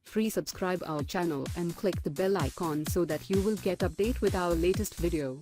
free. Subscribe our channel and click the bell icon so that you will get update with our latest video.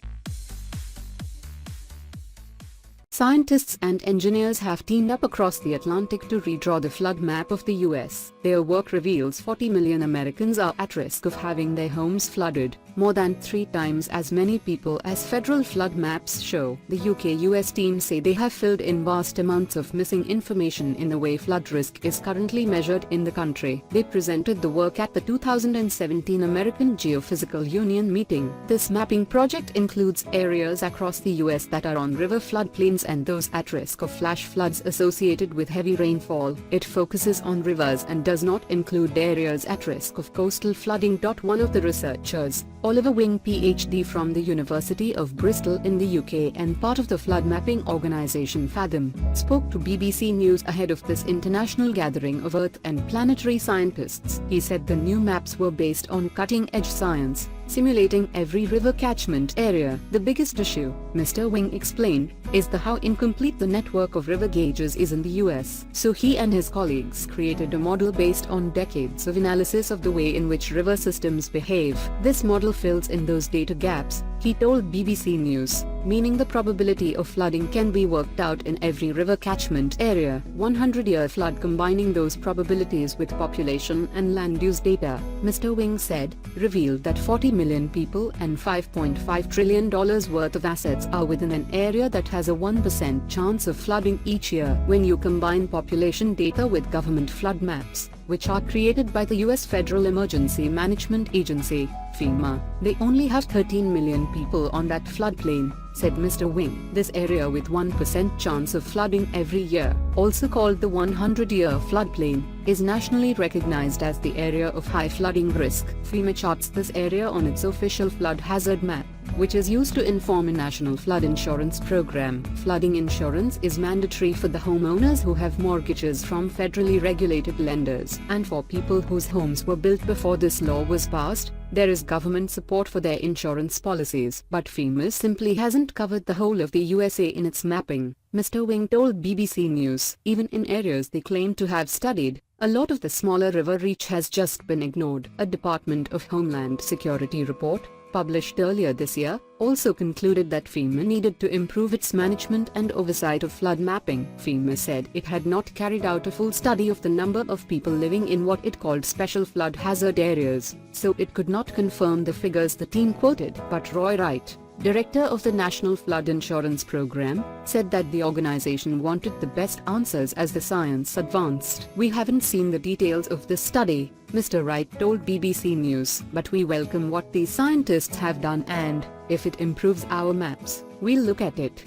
Scientists and engineers have teamed up across the Atlantic to redraw the flood map of the US. Their work reveals 40 million Americans are at risk of having their homes flooded, more than 3 times as many people as federal flood maps show. The UK-US team say they have filled in vast amounts of missing information in the way flood risk is currently measured in the country. They presented the work at the 2017 American Geophysical Union meeting. This mapping project includes areas across the US that are on river floodplains and those at risk of flash floods associated with heavy rainfall. It focuses on rivers and does not include areas at risk of coastal flooding. One of the researchers, Oliver Wing PhD from the University of Bristol in the UK and part of the flood mapping organisation Fathom, spoke to BBC News ahead of this international gathering of Earth and planetary scientists. He said the new maps were based on cutting-edge science, simulating every river catchment area. The biggest issue, Mr. Wing explained, is how incomplete the network of river gauges is in the US. So he and his colleagues created a model based on decades of analysis of the way in which river systems behave. This model fills in those data gaps, he told BBC News, meaning the probability of flooding can be worked out in every river catchment area. 100-year flood combining those probabilities with population and land use data, Mr. Wing said, revealed that 40 million people and $5.5 trillion worth of assets are within an area that has a 1% chance of flooding each year. When you combine population data with government flood maps, which are created by the US Federal Emergency Management Agency, FEMA, they only have 13 million people on that floodplain, said Mr. Wing. This area with 1% chance of flooding every year, also called the 100-year floodplain, is nationally recognized as the area of high flooding risk. FEMA charts this area on its official flood hazard map, which is used to inform a national flood insurance program. Flooding insurance is mandatory for the homeowners who have mortgages from federally regulated lenders, and for people whose homes were built before this law was passed. There is government support for their insurance policies, but FEMA simply hasn't covered the whole of the USA in its mapping, Mr. Wing told BBC News. Even in areas they claim to have studied, a lot of the smaller river reach has just been ignored. A Department of Homeland Security report, published earlier this year, also concluded that FEMA needed to improve its management and oversight of flood mapping. FEMA said it had not carried out a full study of the number of people living in what it called special flood hazard areas, so it could not confirm the figures the team quoted. But Roy Wright, director of the National Flood Insurance Program, said that the organization wanted the best answers as the science advanced. We haven't seen the details of this study, Mr. Wright told BBC News, but we welcome what these scientists have done and, if it improves our maps, we'll look at it.